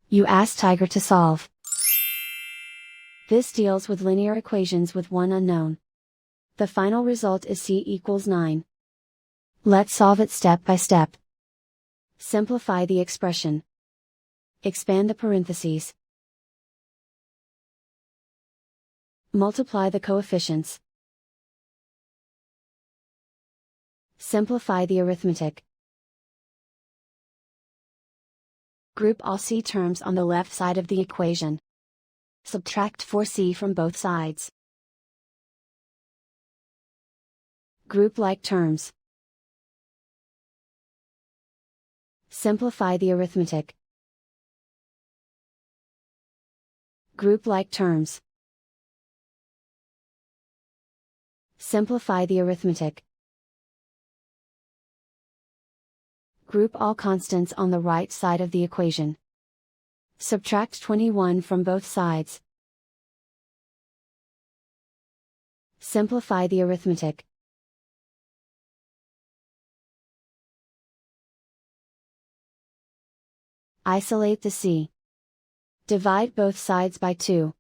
You ask Tiger to solve. This deals with linear equations with one unknown. The final result is c equals 9. Let's solve it step by step. Simplify the expression. Expand the parentheses. Multiply the coefficients. Simplify the arithmetic. Group all c terms on the left side of the equation. Subtract 4c from both sides. Group like terms. Simplify the arithmetic. Group like terms. Simplify the arithmetic. Group all constants on the right side of the equation. Subtract 21 from both sides. Simplify the arithmetic. Isolate the c. Divide both sides by 2.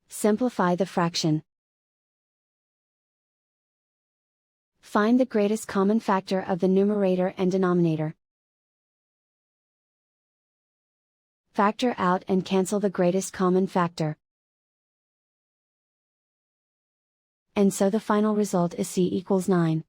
Simplify the fraction. Find the greatest common factor of the numerator and denominator. Factor out and cancel the greatest common factor. And so the final result is c equals 9.